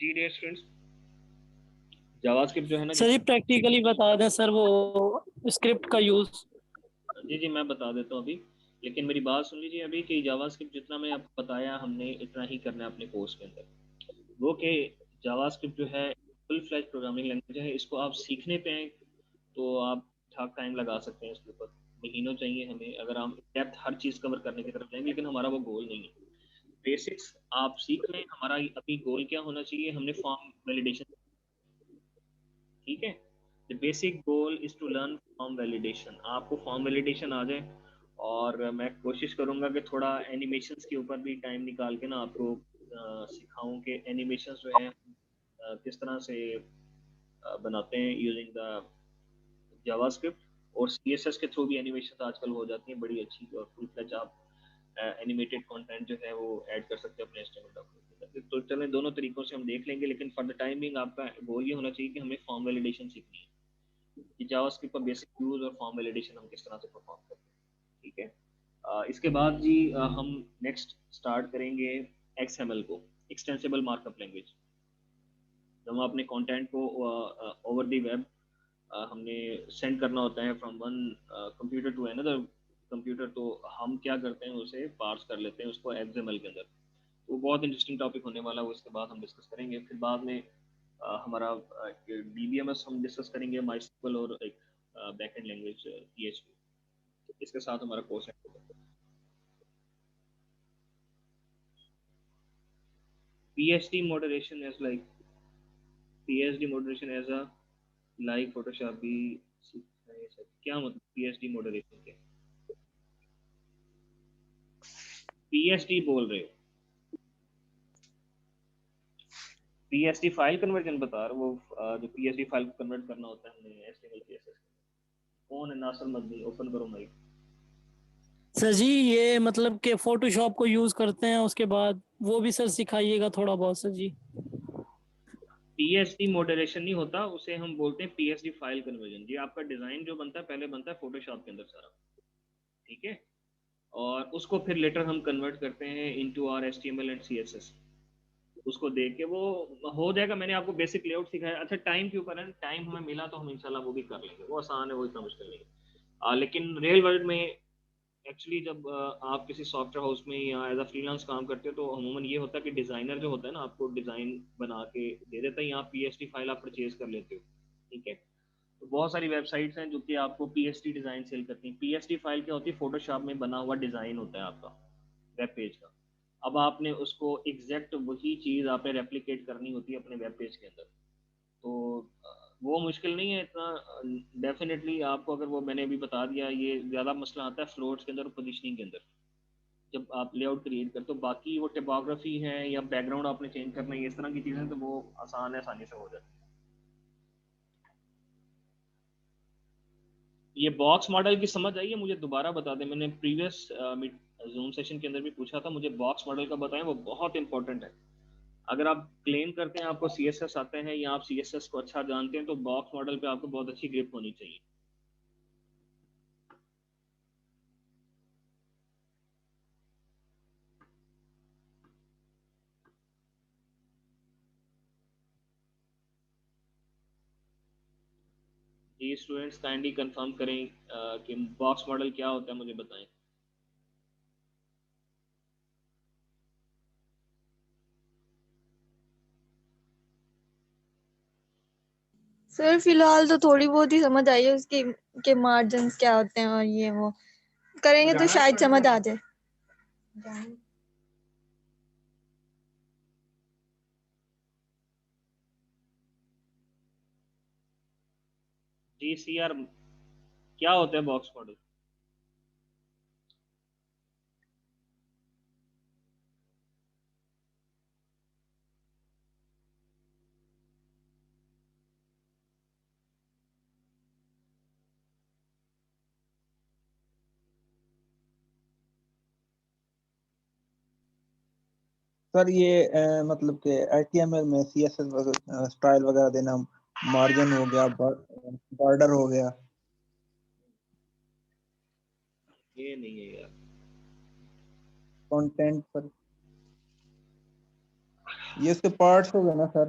जी dear students, JavaScript जो है ना, सर जी प्रैक्टिकली बता दें सर वो स्क्रिप्ट का यूज। जी जी मैं बता देता हूँ अभी। लेकिन मेरी बात सुन लीजिए अभी कि जावास्क्रिप्ट जितना मैं आपको बताया हमने इतना ही करना है अपने कोर्स के अंदर। वो कि जावास्क्रिप्ट जो है फुल फ्लैज प्रोग्रामिंग लैंग्वेज है। इसको आप सीखने पे हैं तो आप ठाक टाइम लगा सकते हैं इसके ऊपर। महीनों चाहिए हमें अगर हम डेप्थ हर चीज़ कवर करने की तरफ जाएंगे, लेकिन हमारा वो गोल नहीं है। बेसिक्स आप सीख लें। हमारा अभी गोल क्या होना चाहिए, हमने फॉर्म वैलिडेशन, ठीक है। The basic goal is to learn form validation. आपको फॉर्म वैलिडेशन आ जाए, और मैं कोशिश करूंगा कि थोड़ा एनिमेशंस के ऊपर भी टाइम निकाल के ना आपको सिखाऊं कि एनिमेशंस जो है किस तरह से बनाते हैं यूजिंग द जावास्क्रिप्ट। और सीएसएस के थ्रू भी एनिमेशन आजकल हो जाती हैं बड़ी अच्छी, और फुल फ्लैज आप एनिमेटेड कंटेंट जो है वो ऐड कर सकते हैं अपने एचटीएमएल डॉक्यूमेंट के अंदर। तो चलें दोनों तरीकों से हम देख लेंगे, लेकिन फॉर द टाइमिंग आपका गोल ये होना चाहिए कि हमें फॉर्म वैलिडेशन सीखनी है कि जावास्क्रिप्ट का बेसिक यूज और फॉर्म वैलिडेशन हम किस तरह से परफॉर्म करते हैं, ठीक है। इसके बाद जी हम नेक्स्ट स्टार्ट करेंगे एक्सएमएल को, एक्सटेंसिबल मार्कअप लैंग्वेज। जब हम अपने कंटेंट को ओवर द वेब हमने सेंड करना होता है from one computer to another computer, तो हम क्या करते हैं उसे पार्स कर लेते हैं उसको एक्सएमएल के अंदर। वो बहुत इंटरेस्टिंग टॉपिक होने वाला है, वो इसके बाद हम डिस्कस करेंगे। फिर बाद में हमारा डीबीएमएस हम डिस्कस करेंगे, माइस्क्ल और एक बैकएंड लैंग्वेज पीएचपी। इसके साथ हमारा कोर्स है। PhD moderation as like PhD moderation as a like Photoshop भी सीखना है सर, क्या मतलब पीएचडी मॉडरेशन के? पीएचडी बोल रहे हो? पीएचडी फाइल कन्वर्जन बता रहे हो? वो जो पीएचडी फाइल को कन्वर्ट करना होता है हमें एचटीएमएल सीएसएस। कौन है नासर मदनी? ओपन करो माइक। सर जी ये मतलब कि फोटोशॉप को यूज करते हैं उसके बाद वो भी सर सिखाइएगा थोड़ा बहुत सर जी। पीएचडी मॉडरेशन नहीं होता, उसे हम बोलते हैं पीएचडी फाइल कन्वर्जन। जी आपका डिजाइन जो बनता है पहले बनता है फोटोशॉप के अंदर सारा, ठीक है। और उसको फिर लेटर हम कन्वर्ट करते हैं into our HTML and CSS. उसको देख के वो हो जाएगा। मैंने आपको बेसिक लेआउट सिखाया। अच्छा टाइम के ऊपर है, टाइम हमें मिला तो हम इंशाल्लाह वो भी कर लेंगे, वो आसान है, वो इतना मुश्किल नहीं है। लेकिन रियल वर्ल्ड में एक्चुअली जब आप किसी सॉफ्टवेयर हाउस में या एज अ फ्रीलांस काम करते हो तो अमूमन ये होता है कि डिज़ाइनर जो होता है ना आपको डिज़ाइन बना के दे देता है, या पीएचडी फाइल आप परचेज कर लेते हो, ठीक है। तो बहुत सारी वेबसाइट्स हैं जो कि आपको पीएचडी डिज़ाइन सेल करती हैं। पीएचडी फाइल क्या होती है? फोटोशॉप में बना हुआ डिज़ाइन होता है आपका वेब पेज का। अब आपने उसको एग्जैक्ट वही चीज़ आपने रेप्लिकेट करनी होती है अपने वेब पेज के अंदर। तो वो मुश्किल नहीं है इतना। डेफिनेटली आपको, अगर वो मैंने अभी बता दिया, ये ज़्यादा मसला आता है फ्लोट्स के अंदर और पोजिशनिंग के अंदर जब आप लेआउट क्रिएट करते हो। बाकी वो टिपोग्राफी है या बैकग्राउंड आपने चेंज करना है, इस तरह की चीज़ें तो वो आसान है, आसानी से हो जाती है। ये बॉक्स मॉडल की समझ आई है? मुझे दोबारा बता दें, मैंने प्रीवियस जूम सेशन के अंदर भी पूछा था, मुझे बॉक्स मॉडल का बताएं, वो बहुत इंपॉर्टेंट है। अगर आप क्लेम करते हैं आपको सीएसएस आते हैं या आप सीएसएस को अच्छा जानते हैं, तो बॉक्स मॉडल पे आपको बहुत अच्छी ग्रिप होनी चाहिए। जी स्टूडेंट्स काइंडली कंफर्म करें कि बॉक्स मॉडल क्या होता है, मुझे बताएं। सर फिलहाल तो थोड़ी बहुत ही समझ आई है उसकी के मार्जिन्स क्या होते हैं और ये वो करेंगे तो शायद समझ आ जाए। जी सी आर क्या होता है बॉक्स मॉडल? सर ये मतलब कि एचटीएमएल में सीएसएस स्टाइल वगैरह देना, मार्जिन हो गया, बॉर्डर हो गया। ये नहीं है यार। कंटेंट पर ये इसके पार्ट्स हो गए ना सर।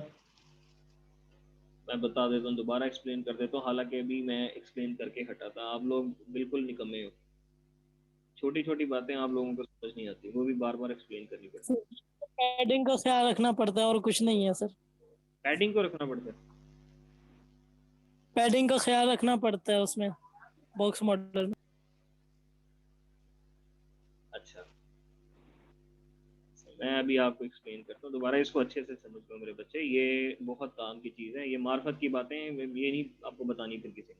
मैं बता देता हूँ, दोबारा एक्सप्लेन कर देता हूँ, हालांकि अभी मैं एक्सप्लेन करके हटा था। आप लोग बिल्कुल निकम्मे हो, छोटी छोटी बातें आप लोगों को समझ नहीं आती, वो भी बार बार एक्सप्लेन करनी पड़ती है। पैडिंग का ख्याल रखना पड़ता है और कुछ नहीं है सर। पैडिंग को रखना पड़ता है। पैडिंग का ख्याल रखना पड़ता है उसमें, बॉक्स मॉडल में। अच्छा, मैं अभी आपको एक्सप्लेन करता हूँ, दोबारा इसको अच्छे से समझ लो मेरे बच्चे, ये बहुत काम की चीज़ है, ये मार्फत की बातें हैं, ये नहीं आपको बतानी फिर किसी ने।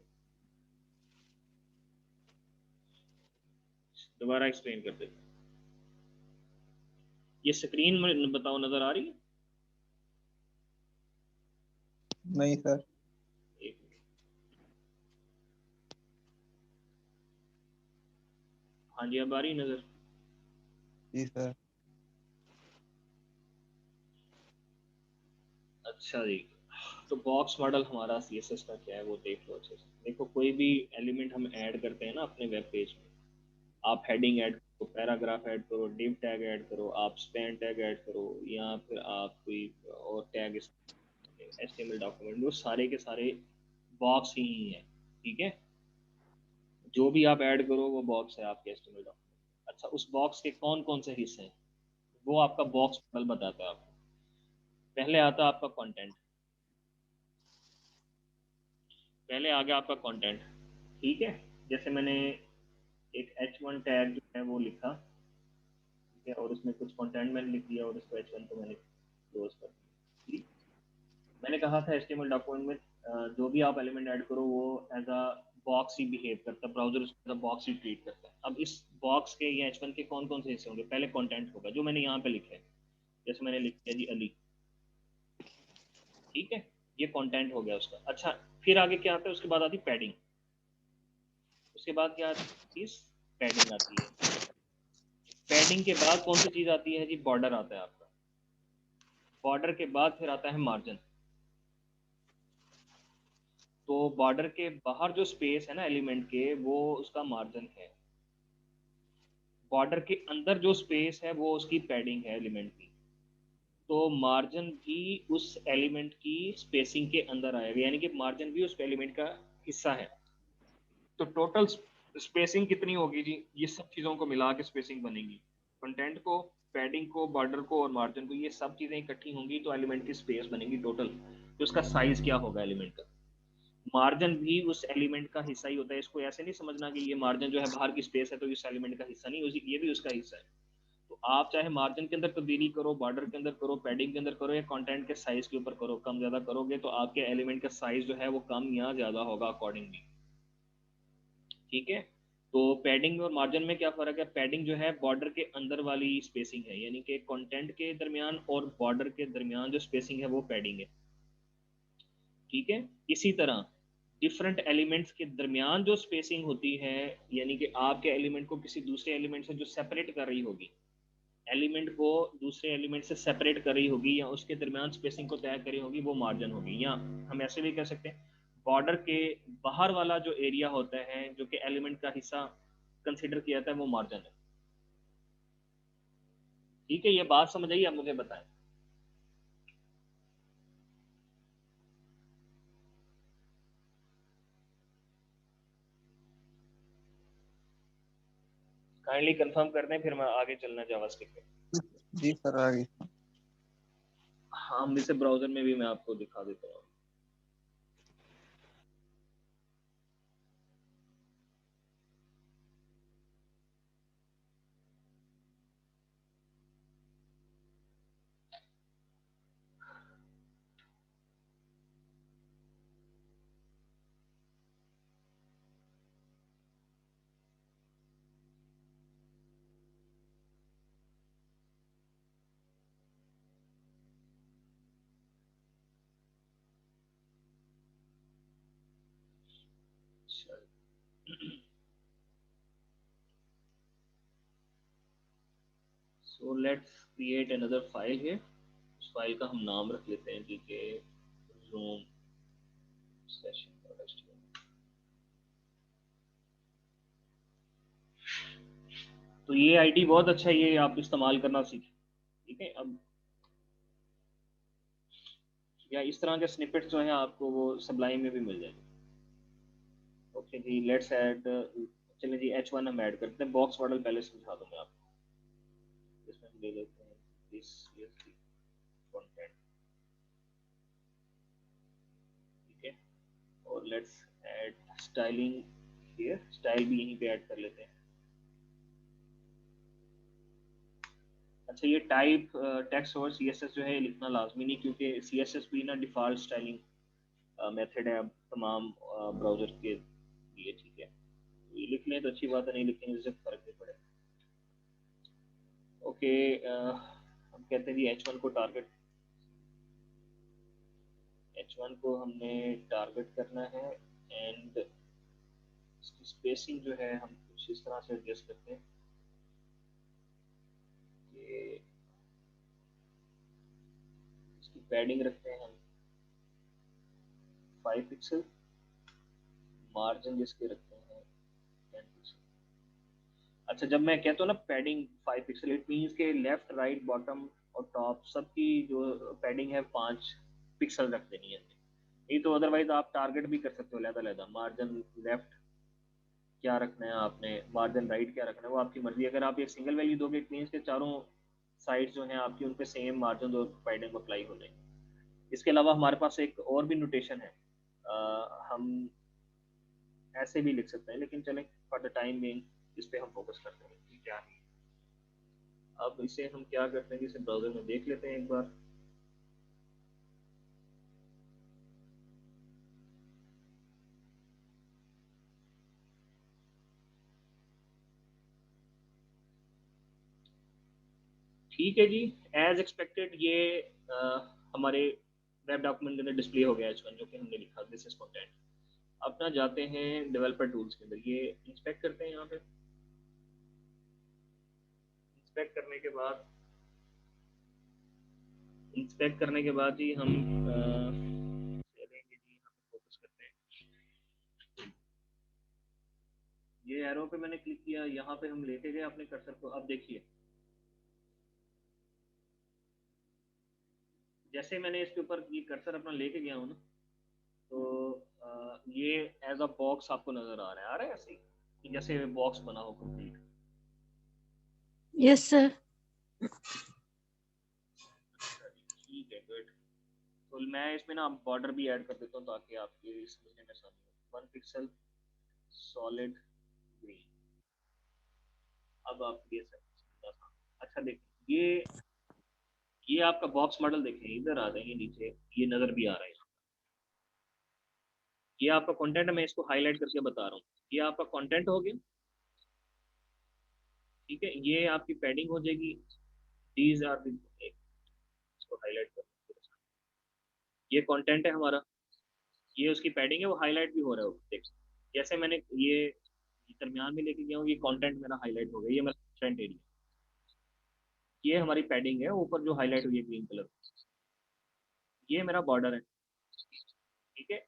दोबारा एक्सप्लेन करते हैं। ये स्क्रीन में बताओ, नजर आ रही है? नहीं सर। एक मिनट। हाँ जी, अब आ रही नजर? जी सर। अच्छा जी, तो बॉक्स मॉडल हमारा सीएसएस का क्या है वो देख लो अच्छे से। देखो, कोई भी एलिमेंट हम ऐड करते हैं ना अपने वेब पेज में, आप हेडिंग ऐड करो, पैराग्राफ ऐड करो, डिव टैग ऐड करो, आप स्पैन टैग ऐड करो, या फिर आप कोई और टैग, एचटीएमएल डॉक्यूमेंट, वो सारे के सारे बॉक्स ही है। ठीक है, जो भी आप ऐड करो वो बॉक्स है आपके एचटीएमएल डॉक्यूमेंट। अच्छा, उस बॉक्स के कौन कौन से हिस्से हैं वो आपका बॉक्स मॉडल बताता है आपको। पहले आता है आपका कंटेंट, पहले आ गया आपका कंटेंट। ठीक है, जैसे मैंने एक H1 टैग जो है वो लिखा, ठीक है, और उसमें कुछ कंटेंट मैंने लिख दिया और उसको H1 को मैंने क्लोज कर दिया। ठीक, मैंने कहा था HTML डॉक्यूमेंट में जो भी आप एलिमेंट ऐड करो वो एज अ बॉक्स ही बिहेव करता है, ब्राउजर उसको एज अ बॉक्स ही ट्रीट करता है। अब इस बॉक्स के या H1 के कौन कौन से हिस्से होंगे? पहले कंटेंट होगा जो मैंने यहाँ पे लिखा है, जैसे मैंने लिख दिया जी अली। ठीक है, ये कंटेंट हो गया उसका। अच्छा, फिर आगे क्या आता है? उसके बाद आती पैडिंग, उसके बाद क्या आती है? पैडिंग आती है। पैडिंग के बाद कौन सी चीज आती है जी? बॉर्डर आता है आपका। बॉर्डर के बाद फिर आता है मार्जिन। तो बॉर्डर के बाहर जो स्पेस है ना एलिमेंट के, वो उसका मार्जिन है। बॉर्डर के अंदर जो स्पेस है वो उसकी पैडिंग है एलिमेंट की। तो मार्जिन भी उस एलिमेंट की स्पेसिंग के अंदर आएगा, यानी कि मार्जिन भी उस एलिमेंट का हिस्सा है। तो टोटल स्पेसिंग कितनी होगी जी? ये सब चीज़ों को मिला के स्पेसिंग बनेगी। कंटेंट को, पैडिंग को, बॉर्डर को और मार्जिन को, ये सब चीज़ें इकट्ठी होंगी तो एलिमेंट की स्पेस बनेगी टोटल। तो उसका साइज क्या होगा एलिमेंट का? मार्जिन भी उस एलिमेंट का हिस्सा ही होता है। इसको ऐसे नहीं समझना कि ये मार्जिन जो है बाहर की स्पेस है तो इस एलिमेंट का हिस्सा नहीं, ये भी उसका हिस्सा है। तो आप चाहे मार्जिन के अंदर तब्दीली करो, बॉर्डर के अंदर करो, पैडिंग के अंदर करो, या कंटेंट के साइज के ऊपर करो, कम ज्यादा करोगे तो आपके एलिमेंट का साइज जो है वो कम या ज्यादा होगा अकॉर्डिंगली। ठीक है, तो पैडिंग और मार्जिन में क्या फर्क है? पैडिंग जो है बॉर्डर के अंदर वाली स्पेसिंग है, यानी कि कंटेंट के दरमियान और बॉर्डर के दरमियान जो स्पेसिंग है वो पैडिंग है। ठीक है, इसी तरह डिफरेंट एलिमेंट्स के दरमियान जो स्पेसिंग होती है, यानी कि आपके एलिमेंट को किसी दूसरे एलिमेंट से जो सेपरेट कर रही होगी, एलिमेंट को दूसरे एलिमेंट से सेपरेट कर रही होगी या उसके दरमियान स्पेसिंग को तय कर रही होगी, वो मार्जिन होगी। या हम ऐसे भी कह सकते हैं, बॉर्डर के बाहर वाला जो एरिया होता है जो कि एलिमेंट का हिस्सा कंसिडर किया जाता है, वो मार्जिन है। ठीक है, ये बात समझ आई? आप मुझे बताएं। काइंडली कंफर्म कर दें, फिर मैं आगे चलना जावास्क्रिप्ट पे। जी सर, आ गई। हाँ, मिसे ब्राउजर में भी मैं आपको दिखा देता हूँ। So let's create another file है। उस फाइल का हम नाम रख लेते हैं जी के रूम सेशन। तो ये आईडी बहुत अच्छा है, ये आप इस्तेमाल करना सीखें। ठीक है, अब या इस तरह के स्निपेट्स जो हैं आपको वो सबलाइन में भी मिल जाएंगे। ओके जी, लेट्स ऐड, चलिए जी H1 हम ऐड करते हैं। बॉक्स मॉडल पहले समझा दूँ मैं आपको। इसमें हम ले लेते हैं दिस CSV कंटेंट, ठीक है। और let's add styling here, style भी यहीं पे ऐड कर लेते हैं। अच्छा, ये टाइप टेक्स्ट और CSS जो है लिखना लाजमी नहीं, क्योंकि CSS भी ना डिफ़ॉल्ट स्टाइलिंग मेथड है अब तमाम ब्राउज़र के लिए, ठीक है। ये लिख लें तो अच्छी बात है, नहीं लिखेंगे इससे फ़र्क नहीं पड़ेगा। ओके, हम कहते हैं जी H1 को टारगेट, H1 को हमने टारगेट करना है। एंड इसकी स्पेसिंग जो है हम कुछ इस तरह से एडजस्ट करते हैं कि इसकी पैडिंग रखते हैं हम 5 पिक्सल, मार्जिन जिसके रखते हैं 10 पिक्सल। अच्छा, जब मैं कहता हूँ ना पैडिंग 5 पिक्सल, इट मीन्स के लेफ्ट राइट बॉटम और टॉप सबकी जो पैडिंग है 5 पिक्सल रख देनी है। नहीं तो अदरवाइज आप टारगेट भी कर सकते हो अलग-अलग, मार्जिन लेफ्ट क्या रखना है आपने, मार्जिन राइट क्या रखना है, वो आपकी मर्जी। अगर आप एक सिंगल वैल्यू दोगे इट मीन्स के चारों साइड जो हैं आपकी उन पे सेम मार्जिन और पैडिंग अप्लाई हो जाएंगे। इसके अलावा हमारे पास एक और भी नोटेशन है, हम ऐसे भी लिख सकते हैं, लेकिन चलें फॉर द टाइम बीइंग इस पे हम फोकस करते हैं कि क्या है। अब इसे हम क्या करते हैं, इसे ब्राउजर में देख लेते हैं एक बार। ठीक है जी, एज एक्सपेक्टेड ये हमारे वेब डॉक्यूमेंट के अंदर डिस्प्ले हो गया H1 जो कि हमने लिखा, दिस इज कंटेंट। अपना जाते हैं डेवलपर टूल्स के अंदर, ये इंस्पेक्ट करते हैं। यहाँ पे इंस्पेक्ट करने के बाद, इंस्पेक्ट करने के बाद ही हम चलेंगे जी, यहाँ पे फोकस करते हैं। ये एरो पे मैंने क्लिक किया, यहाँ पे हम लेके गए अपने कर्सर को। अब देखिए जैसे मैंने इसके ऊपर ये कर्सर अपना लेके गया हूँ ना, तो ये एज अ बॉक्स आपको नजर आ रहा है ऐसे ही, जैसे बॉक्स बना हो कंप्लीट। Yes sir. ठीक है, गुड। तो मैं इसमें ना बॉर्डर भी ऐड कर देता हूँ ताकि आपके समझने में आसानी हो। 1 पिक्सल सॉलिड ग्रीन। अब आप ये समझना था। अच्छा देखिए, ये आपका बॉक्स मॉडल देखें, इधर आ जाएंगे नीचे, ये नजर भी आ रहा है। ये आपका कंटेंट, मैं इसको हाईलाइट करके बता रहा हूँ। ये आपका कंटेंट हो गया, ठीक है। ये आपकी पैडिंग हो जाएगी, दीज आर द, इसको हाईलाइट कर, ये कंटेंट है हमारा, ये उसकी पैडिंग है, वो हाईलाइट भी हो रहा है देख। जैसे मैंने ये दरमियान में लेके गया हूँ, ये कंटेंट मेरा हाईलाइट हो गया, ये मेरा फ्रंट एरिया, ये हमारी पैडिंग है ऊपर जो हाईलाइट हुई है ग्रीन कलर, ये मेरा बॉर्डर है, ठीक है।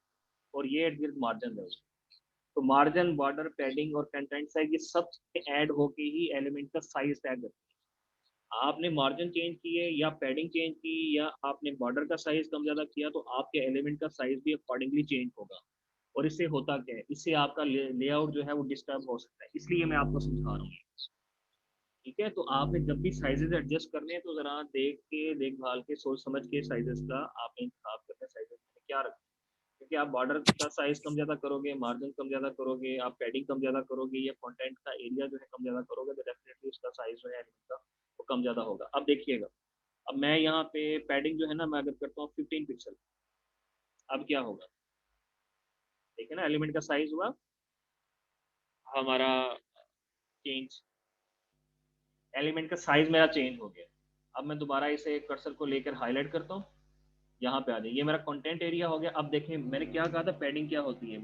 और ये एडजस्ट मार्जिन है उसका। तो मार्जिन, बॉर्डर, पैडिंग और कंटेंट साइज, ये सब ऐड होके ही एलिमेंट का साइज तय करते हैं। आपने मार्जिन चेंज किए या पैडिंग चेंज की या आपने बॉर्डर का साइज कम ज्यादा किया, तो आपके एलिमेंट का साइज भी अकॉर्डिंगली चेंज होगा। और इससे होता क्या है, इससे आपका लेआउट जो है वो डिस्टर्ब हो सकता है, इसलिए मैं आपको समझा रहा हूँ। ठीक है, तो आपने जब भी साइजेस एडजस्ट करने हैं तो जरा देख के, देखभाल के, सोच समझ के साइजेस का आपने इंतखाब करना है, साइजेस में क्या रखना है। क्योंकि आप बॉर्डर का साइज कम ज्यादा करोगे, मार्जिन कम ज्यादा करोगे, आप पैडिंग कम ज्यादा करोगे या कंटेंट का एरिया जो है कम ज्यादा करोगे, तो डेफिनेटली उसका साइज जो है एलिमेंट का वो कम ज्यादा होगा। अब देखिएगा, अब मैं यहाँ पे पैडिंग जो है ना, मैं अगर करता हूँ 15 पिक्सल, अब क्या होगा, देखिए ना एलिमेंट का साइज हुआ हमारा चेंज, एलिमेंट का साइज मेरा चेंज हो गया। अब मैं दोबारा इसे कर्सर को लेकर हाईलाइट करता हूँ, यहाँ पे आ जाए, ये मेरा कंटेंट एरिया हो गया। अब देखें मैंने क्या कहा था, पैडिंग क्या होती है,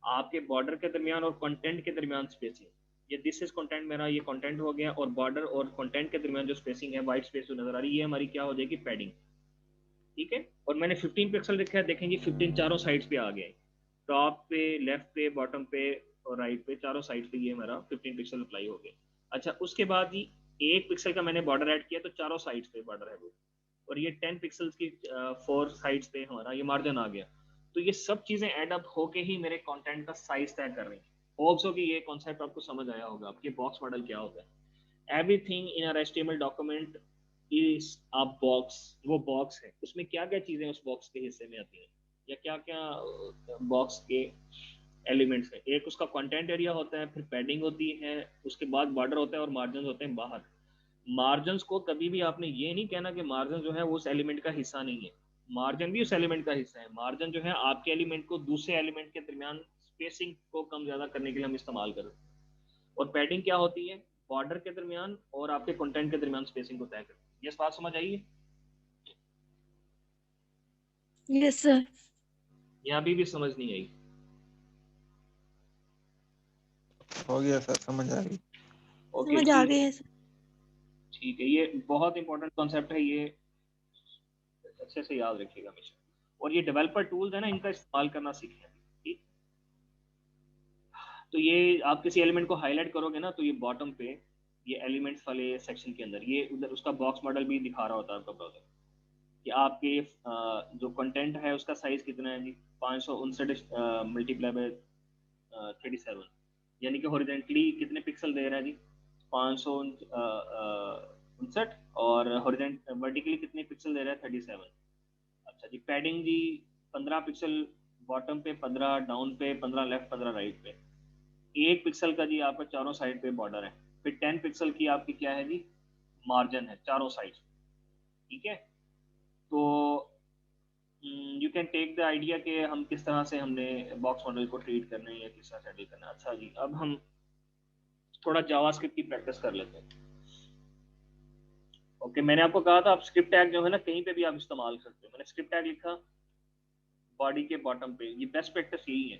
आपके बॉर्डर के दरमियान और कंटेंट के दरमियान स्पेसिंग। ये दिस इज कंटेंट, मेरा ये कंटेंट हो गया, और बॉर्डर और कंटेंट के दरमियान जो स्पेसिंग है, वाइट स्पेस जो नजर आ रही है, ये हमारी क्या हो जाएगी, पैडिंग, ठीक है। और मैंने 15 पिक्सल लिखा है, देखेंगे 15 चारों साइड्स पे आ गए, टॉप पे, लेफ्ट पे, बॉटम पे और राइट पे, चारों साइड पे ये मेरा 15 पिक्सल अप्लाई हो गया। अच्छा, उसके बाद ही 1 पिक्सल का मैंने बॉर्डर ऐड किया, तो चारों साइड्स पे बॉर्डर है वो, और ये 10 पिक्सल्स की 4 साइड्स पे हमारा ये मार्जिन आ गया। तो ये सब चीज़ें एड अप होके ही मेरे कंटेंट का साइज तय कर रही हैं। होप्स हो कि ये कॉन्सेप्ट आपको समझ आया होगा, आपके बॉक्स मॉडल क्या होता है। Everything in our HTML document is a box. वो बॉक्स है, उसमें क्या क्या चीज़ें उस बॉक्स के हिस्से में आती हैं या क्या क्या बॉक्स के एलिमेंट्स हैं। एक उसका कंटेंट एरिया होता है, फिर पैडिंग होती है, उसके बाद बॉर्डर होता है और मार्जिन होते हैं बाहर। मार्जिन को कभी भी आपने ये नहीं कहना कि मार्जिन जो है वो उस एलिमेंट का हिस्सा नहीं है। मार्जिन भी उस एलिमेंट का हिस्सा है। मार्जिन जो है आपके एलिमेंट को दूसरे एलिमेंट के दरमियान स्पेसिंग को कम ज़्यादा करने के लिए हम इस्तेमाल करते हैं। और पैडिंग क्या होती है? बॉर्डर के दरमियान और आपके कंटेंट के दरमियान स्पेसिंग को तय करती है। ये बात समझ आई है? Yes sir. या अभी भी समझ नहीं आई? हो गया सर, समझ आ गई। ओके समझ आ ठीक गई है। है सर। ठीक है, ये बहुत इंपॉर्टेंट कॉन्सेप्ट है, ये अच्छे से याद रखिएगा हमेशा। और ये डेवलपर टूल्स है ना, इनका इस्तेमाल करना सीखें। ठीक, तो ये आप किसी एलिमेंट को हाईलाइट करोगे ना, तो ये बॉटम पे ये एलिमेंट्स वाले सेक्शन के अंदर ये उधर उसका बॉक्स मॉडल भी दिखा रहा होता है आपका ब्राउजर कि आपके जो कंटेंट है उसका साइज कितना है जी, 559 मल्टीप्लाई बाय 37, यानी कि हॉरिजेंटली कितने पिक्सल दे रहा है जी, 559, और वर्टिकली कितने पिक्सल दे रहा है, 37। अच्छा जी, पैडिंग जी 15 पिक्सल बॉटम पे, 15 डाउन पे, 15 लेफ्ट, 15 राइट पे। 1 पिक्सल का जी आपका चारों साइड पे बॉर्डर है। फिर 10 पिक्सल की आपकी क्या है जी, मार्जिन है चारों साइड। ठीक है, तो you can take the idea कि हम किस तरह से हमने बॉक्स मॉडल को ट्रीट करना है या किस तरह से हैंडल करना है। अच्छा जी, अब हम थोड़ा जावास्क्रिप्ट की प्रैक्टिस कर लेते हैं। ओके, मैंने आपको कहा था आप स्क्रिप्ट टैग जो है ना कहीं पे भी आप इस्तेमाल करते हो। मैंने स्क्रिप्ट टैग लिखा बॉडी के बॉटम पे, ये बेस्ट प्रैक्टिस यही है।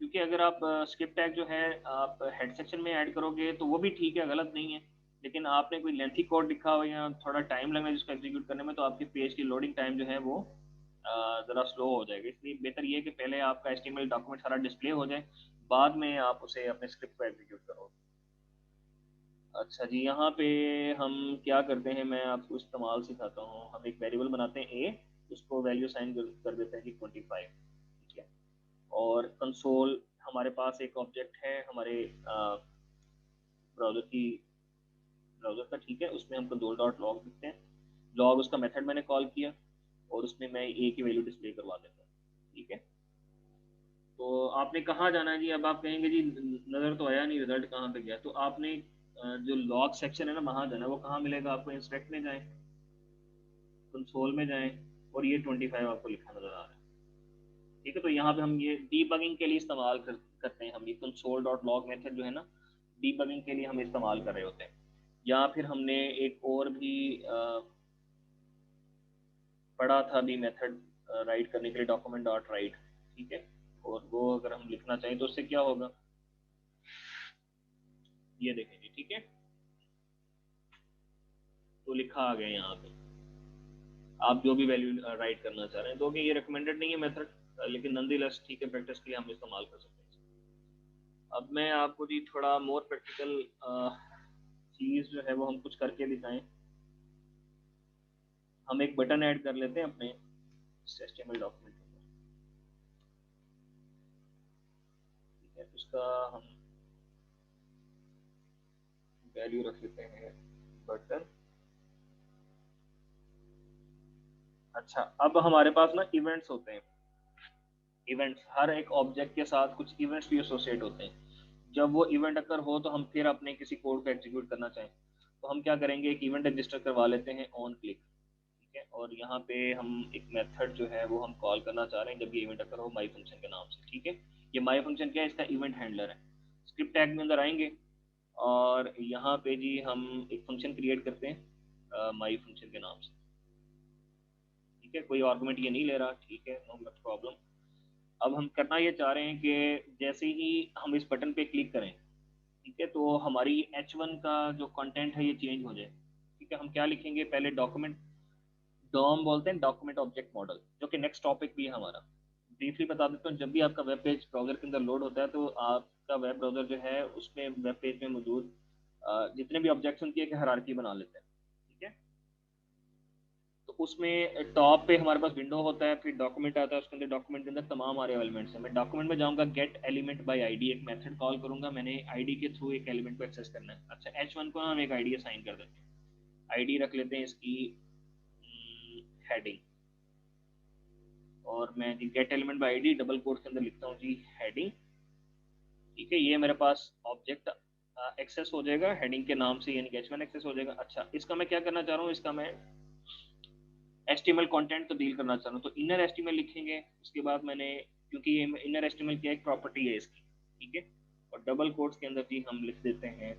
क्योंकि अगर आप स्क्रिप्ट टैग जो है आप हेड सेक्शन में ऐड करोगे तो वो भी ठीक है, गलत नहीं है, लेकिन आपने कोई लेंथी कोड लिखा हो या थोड़ा टाइम लगना है जिसको एग्जीक्यूट करने में, तो आपके पेज की लोडिंग टाइम जो है वो ज़रा स्लो हो जाएगा। इसलिए बेहतर ये है कि पहले आपका HTML डॉक्यूमेंट सारा डिस्प्ले हो जाए, बाद में आप उसे अपने स्क्रिप्ट को एग्जीक्यूट करो। अच्छा जी, यहाँ पे हम क्या करते हैं, मैं आपको इस्तेमाल सिखाता हूँ। हम एक वेरिएबल बनाते हैं ए, उसको वैल्यू साइन कर देते हैं कि 25। ठीक है, और कंसोल हमारे पास एक ऑब्जेक्ट है हमारे ब्राउज़र का। ठीक है, उसमें हम कंसोल डॉट लॉग लिखते हैं। लॉग उसका मेथड मैंने कॉल किया और उसमें मैं ए की वैल्यू डिस्प्ले करवा देता हूँ। ठीक है, तो आपने कहाँ जाना है जी? अब आप कहेंगे जी नज़र तो आया नहीं, रिजल्ट कहाँ पे गया? तो आपने जो लॉग सेक्शन है ना वहाँ जाना है। वो कहाँ मिलेगा आपको? इंस्पेक्ट में जाएं, कंसोल में जाएं, और ये 25 आपको लिखा नजर आ रहा है। ठीक है, तो यहाँ पे हम ये डीबगिंग के लिए इस्तेमाल करते हैं। हम ये कंसोल डॉट लॉग मेथड जो है ना, डीबगिंग के लिए हम इस्तेमाल कर रहे होते हैं। या फिर हमने एक और भी पढ़ा था भी मेथड राइट करने के लिए, डॉक्यूमेंट डॉट राइट। ठीक है, और वो अगर हम लिखना चाहें तो उससे क्या होगा, ये देखें जी। ठीक है, तो लिखा आ गया यहाँ पे, आप जो भी वैल्यू राइट करना चाह रहे हैं। तो ये रिकमेंडेड नहीं है मेथड, लेकिन नंदीलेस ठीक है, प्रैक्टिस के लिए हम इस्तेमाल कर सकते हैं। अब मैं आपको जी थोड़ा मोर प्रैक्टिकल चीज़ जो है वो हम कुछ करके दिखाएं। हम एक बटन ऐड कर लेते हैं अपने HTML डॉक्यूमेंट में। ठीक है, उसका हम वैल्यू रख लेते हैं बटन। अच्छा, अब हमारे पास ना इवेंट्स होते हैं। इवेंट्स, हर एक ऑब्जेक्ट के साथ कुछ इवेंट्स भी एसोसिएट होते हैं। जब वो इवेंट अगर हो तो हम फिर अपने किसी कोड को एग्जीक्यूट करना चाहें तो हम क्या करेंगे, एक इवेंट रजिस्टर करवा लेते हैं ऑन क्लिक। ठीक है, और यहाँ पे हम एक मेथड जो है वो हम कॉल करना चाह रहे हैं जब ये इवेंट अगर हो, माई फंक्शन के नाम से। ठीक है, ये माई फंक्शन क्या है? इसका इवेंट हैंडलर है। स्क्रिप्ट टैग में अंदर आएंगे और यहाँ पे जी हम एक फंक्शन क्रिएट करते हैं माई फंक्शन के नाम से। ठीक है, कोई आर्गुमेंट ये नहीं ले रहा। ठीक है, नो प्रॉब्लम। अब हम करना ये चाह रहे हैं कि जैसे ही हम इस बटन पे क्लिक करें, ठीक है, तो हमारी H1 का जो कंटेंट है ये चेंज हो जाए। ठीक है, हम क्या लिखेंगे? पहले डॉक्यूमेंट, डॉम बोलते हैं डॉक्यूमेंट ऑब्जेक्ट मॉडल, जो कि नेक्स्ट टॉपिक भी है हमारा। ब्रीफली बता देता हूँ, जब भी आपका वेब पेज ब्राउजर के अंदर लोड होता है तो आपका वेब ब्राउजर जो है उसमें वेब पेज में मौजूद जितने भी ऑब्जेक्ट्स उनकी एक हायरार्की बना लेते हैं। ठीक है, तो उसमें टॉप पे हमारे पास विंडो होता है, फिर डॉक्यूमेंट आता है, उसके अंदर डॉक्यूमेंट के अंदर तमाम हमारे एलिमेंट्स हैं। मैं डॉक्यूमेंट में जाऊंगा, गेट एलिमेंट बाय आईडी, एक मेथड कॉल करूंगा, मैंने आईडी के थ्रू एक एलिमेंट को एक्सेस करना है। अच्छा, H1 को हम एक आईडी असाइन कर देते हैं, आईडी रख लेते हैं इसकी हेडिंग, और मैं जी get element by ID double quote के अंदर लिखता हूँ जी हेडिंग। ठीक है, ये मेरे पास ऑब्जेक्ट एक्सेस हो जाएगा हेडिंग के नाम से, यानी कि H1 एक्सेस हो जाएगा। अच्छा, इसका मैं क्या करना चाह रहा हूँ, इसका मैं HTML कंटेंट तो डील करना चाह रहा हूँ, तो इनर HTML लिखेंगे। उसके बाद मैंने, क्योंकि ये इनर HTML की एक प्रॉपर्टी है इसकी, ठीक है, और डबल कोट्स के अंदर भी हम लिख देते हैं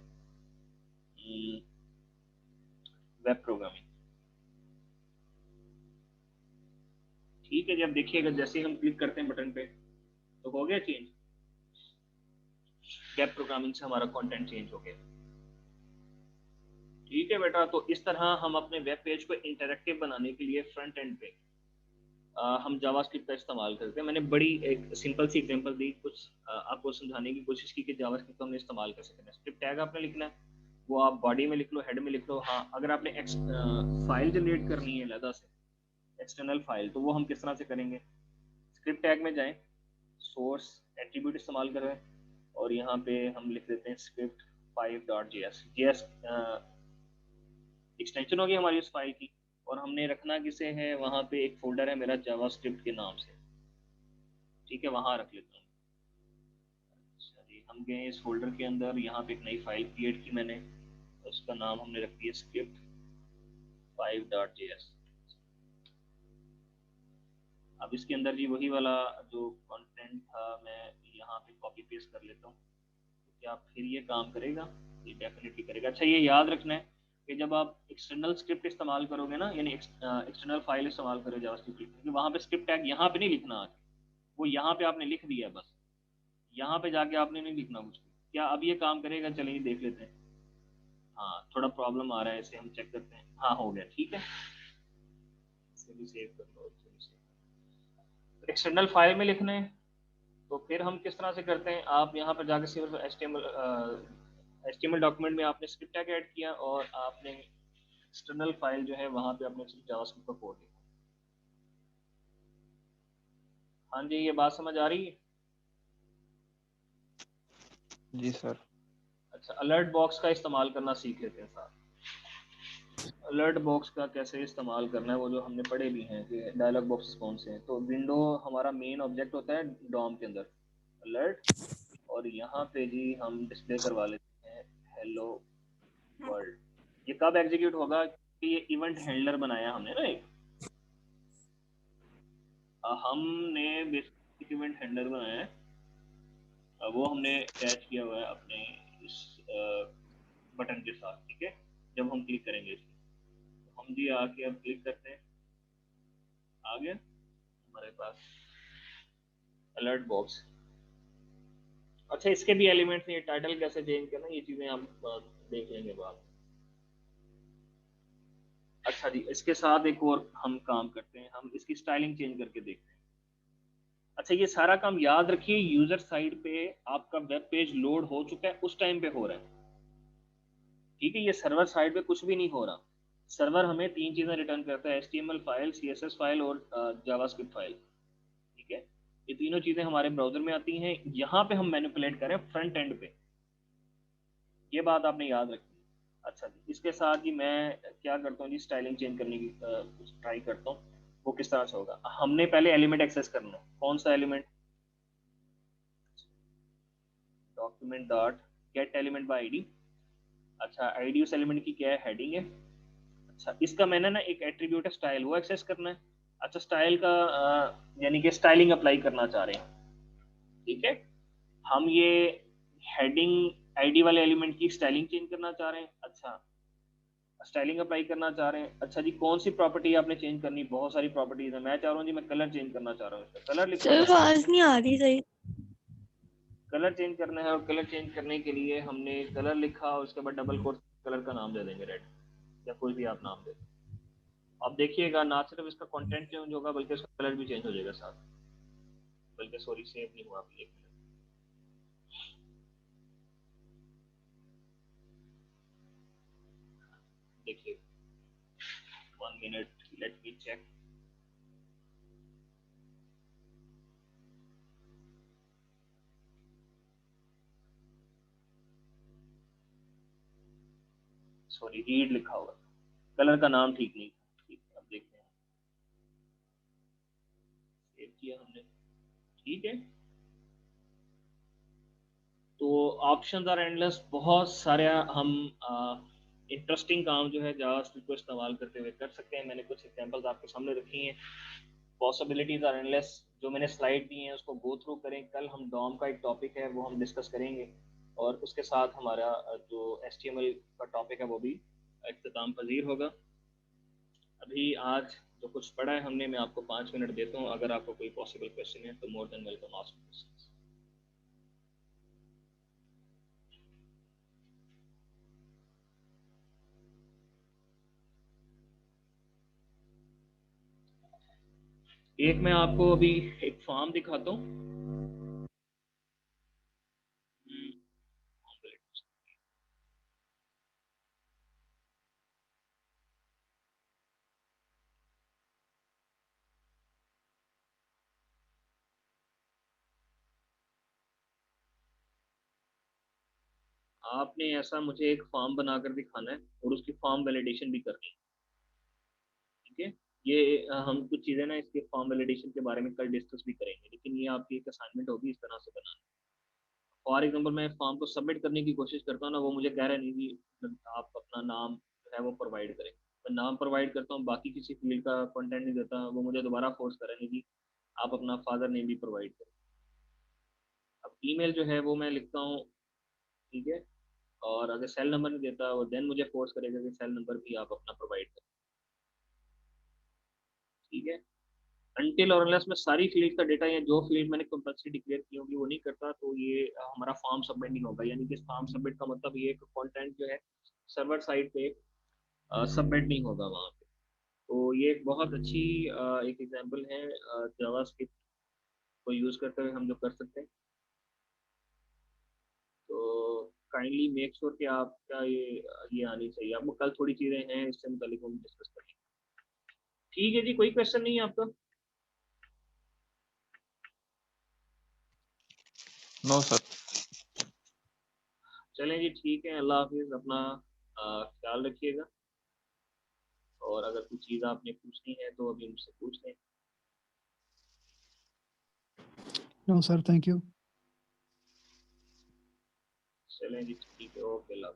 वेब प्रोग्रामिंग। ठीक है जी, अब देखिएगा जैसे ही हम क्लिक करते हैं बटन पे तो हो गया चेंज, वेब प्रोग्रामिंग से हमारा कंटेंट चेंज हो गया। ठीक है बेटा, तो इस तरह हम अपने वेब पेज को इंटरेक्टिव बनाने के लिए फ्रंट एंड पे हम जावास्क्रिप्ट का इस्तेमाल करते हैं। मैंने बड़ी एक सिंपल सी एग्जांपल दी, कुछ आपको समझाने की कोशिश की कि जावास्क्रिप्ट को हमने इस्तेमाल कैसे करना है। स्क्रिप्ट टैग आपने लिखना है, वो आप बॉडी में लिख लो, हेड में लिख लो। हाँ, अगर आपने फाइल जनरेट करनी है अलग से एक्सटर्नल फाइल, तो वो हम किस तरह से करेंगे। स्क्रिप्ट टैग में जाएं, सोर्स एट्रीब्यूट इस्तेमाल करें, और यहाँ पे हम लिख देते हैं स्क्रिप्ट 5.js। js एक्सटेंशन होगी हमारी उस फाइल की, और हमने रखना किसे है, वहाँ पे एक फोल्डर है मेरा जावास्क्रिप्ट के नाम से। ठीक है, वहाँ रख लेता हूँ। अच्छा जी, हम गए इस फोल्डर के अंदर, यहाँ पे एक नई फाइल क्रिएट की मैंने, उसका नाम हमने रख दिया स्क्रिप्ट 5.js। अब इसके अंदर जी वही वाला जो कंटेंट था मैं यहाँ पे कॉपी पेस्ट कर लेता हूँ। तो क्या फिर ये काम करेगा? ये डेफिनेटली करेगा। अच्छा, ये याद रखना है कि जब आप एक्सटर्नल स्क्रिप्ट इस्तेमाल करोगे ना, यानी एक्सटर्नल फाइल इस्तेमाल करोगे जावास्क्रिप्ट, क्योंकि वहाँ पे स्क्रिप्ट टैग यहाँ पे नहीं लिखना आके, वो यहाँ पे आपने लिख दिया है बस, यहाँ पे जाके आपने नहीं लिखना कुछ। क्या अब ये काम करेगा? चलिए देख लेते हैं। हाँ, थोड़ा प्रॉब्लम आ रहा है, इसे हम चेक करते हैं। हाँ, हो गया, ठीक है, इसे भी सेव कर लो। एक्सटर्नल फाइल में लिखना है, तो फिर हम किस तरह से करते हैं, आप यहाँ पर जाकर सिर्फ HTML डॉक्यूमेंट में आपने स्क्रिप्ट टैग ऐड किया, और आपने एक्सटर्नल फाइल जो है वहाँ पे आपने सिर्फ जावास्क्रिप्ट का कोड लिखा। हाँ जी, ये बात समझ आ रही है? जी सर। अच्छा, अलर्ट बॉक्स का इस्तेमाल करना सीख लेते हैं साथ। अलर्ट बॉक्स का कैसे इस्तेमाल करना है वो जो हमने पढ़े भी हैं कि डायलॉग बॉक्स कौन से हैं। तो विंडो हमारा मेन ऑब्जेक्ट होता है डॉम के अंदर, अलर्ट, और यहाँ पे जी हम डिस्प्ले करवा लेते हैं हेलो वर्ल्ड। ये कब एग्जीक्यूट होगा कि ये इवेंट हैंडलर बनाया हमने ना एक, हमने बेसिक इवेंट हैंडलर बनाया है, वो हमने अटैच किया हुआ है अपने इस बटन के साथ। ठीक है, जब हम क्लिक करेंगे इसमें, तो हम जी आके अब क्लिक करते हैं, आ गया हमारे पास अलर्ट बॉक्स। अच्छा, इसके भी एलिमेंट्स, ये टाइटल कैसे चेंज करना, ये चीजें हम देख लेंगे बाद। अच्छा जी, इसके साथ एक और हम काम करते हैं, हम इसकी स्टाइलिंग चेंज करके देखते हैं। अच्छा, ये सारा काम याद रखिए, यूजर साइड पे आपका वेब पेज लोड हो चुका है, उस टाइम पे हो रहा है। ठीक है, ये सर्वर साइड पे कुछ भी नहीं हो रहा। सर्वर हमें तीन चीजें रिटर्न करता है, HTML फाइल, CSS फाइल और जावास्क्रिप्ट फाइल। ठीक है, ये तीनों चीजें हमारे ब्राउजर में आती हैं, यहाँ पे हम मैनिपुलेट करें फ्रंट एंड पे, ये बात आपने याद रखनी है। अच्छा जी, इसके साथ ही मैं क्या करता हूँ जी, स्टाइलिंग चेंज करने की ट्राई करता हूँ। वो किस तरह से होगा, हमने पहले एलिमेंट एक्सेस करना है। कौन सा element? Document dot gate element by ID. अच्छा, आईडी उस एलिमेंट की क्या है, हेडिंग है। अच्छा, इसका मैंने ना एक एट्रीब्यूट है स्टाइल, वो एक्सेस करना है। अच्छा, स्टाइल का यानी कि स्टाइलिंग अप्लाई करना चाह रहे हैं। ठीक है, हम ये हेडिंग आईडी वाले एलिमेंट की स्टाइलिंग चेंज करना चाह रहे हैं। अच्छा, स्टाइलिंग अप्लाई करना चाह रहे हैं। अच्छा जी, कौन सी प्रॉपर्टी आपने चेंज करनी? बहुत सारी प्रॉपर्टीज है, मैं चाह रहा हूँ जी मैं कलर चेंज करना चाह रहा हूँ, इसका कलर लिखना सर है। आवाज नहीं आ रही सही। कलर चेंज करना है, और कलर चेंज करने के लिए हमने कलर लिखा, और उसके बाद डबल कोट कलर का नाम दे देंगे रेड, या कोई भी आप नाम दे। अब देखिएगा, ना सिर्फ इसका कंटेंट चेंज होगा बल्कि इसका कलर भी चेंज हो जाएगा साथ। बल्कि सॉरी, सेव नहीं हुआ अभी, एक मिनट देखिए, 1 minute let me check. Sorry, read लिखा हुआ, कलर का नाम ठीक नहीं था। ठीक है, अब देखते हैं, सेव किया हमने, ठीक है। तो ऑप्शन आर एंडलेस, बहुत सारे हम इंटरेस्टिंग काम जो है जावास्क्रिप्ट को इस्तेमाल करते हुए कर सकते हैं। मैंने कुछ एग्जांपल्स आपके सामने रखी हैं। Possibilities are endless. जो मैंने स्लाइड दी हैं उसको गो थ्रू करें। कल हम डॉम का एक टॉपिक है वो हम डिस्कस करेंगे, और उसके साथ हमारा जो HTML का टॉपिक है वो भी इख्तिताम पजीर होगा। अभी आज जो कुछ पढ़ा है हमने, मैं आपको 5 मिनट देता हूँ, अगर आपको कोई पॉसिबल क्वेश्चन है तो more than welcome ask question. एक मैं आपको अभी एक फॉर्म दिखाता हूँ। आपने ऐसा मुझे एक फॉर्म बनाकर दिखाना है और उसकी फॉर्म वैलिडेशन भी करनी है, ठीक है। ये हम कुछ चीज़ें ना इसके फॉर्म वैलिडेशन के बारे में कल डिस्कस भी करेंगे, लेकिन ये आपकी एक असाइनमेंट होगी इस तरह से बनाना। फॉर एग्जाम्पल, मैं फॉर्म को सबमिट करने की कोशिश करता हूँ ना, वो मुझे कह रहा नहीं कि आप अपना नाम जो है वो प्रोवाइड करें। मैं नाम प्रोवाइड करता हूँ, बाकी किसी फील्ड का कंटेंट नहीं देता, वो मुझे दोबारा फोर्स कर रहे हैं कि आप अपना फादर नेम भी प्रोवाइड करें। अब ईमेल जो है वो मैं लिखता हूँ, ठीक है, और अगर सेल नंबर नहीं देता वो देन मुझे फोर्स करेगा कि सेल नंबर भी आप अपना प्रोवाइड करें, ठीक है। अनटिल और अनलेस मैं सारी फील्ड का डेटा या जो फील्ड मैंने कंपल्सरी डिक्लेयर की होगी वो नहीं करता, तो ये हमारा फॉर्म सबमिट नहीं होगा। यानी कि फॉर्म सबमिट का मतलब ये कंटेंट जो है सर्वर साइड पे सबमिट नहीं होगा वहाँ पे। तो ये एक बहुत अच्छी एक एग्जांपल है जावास्क्रिप्ट को यूज़ करते हुए हम जो कर सकते हैं। तो काइंडली मेक श्योर कि आपका ये आनी चाहिए आपको। कल थोड़ी चीज़ें हैं इससे मुतालिक हम डिस्कस करेंगे, ठीक है जी। कोई क्वेश्चन नहीं है आपका? No sir. चलें जी, ठीक है। अल्लाह हाफिज़। अपना ख्याल रखिएगा, और अगर कुछ चीज़ आपने पूछनी है तो अभी मुझसे पूछ लें। No sir, thank you. चलें जी, ठीक है। ओके, अल्लाह।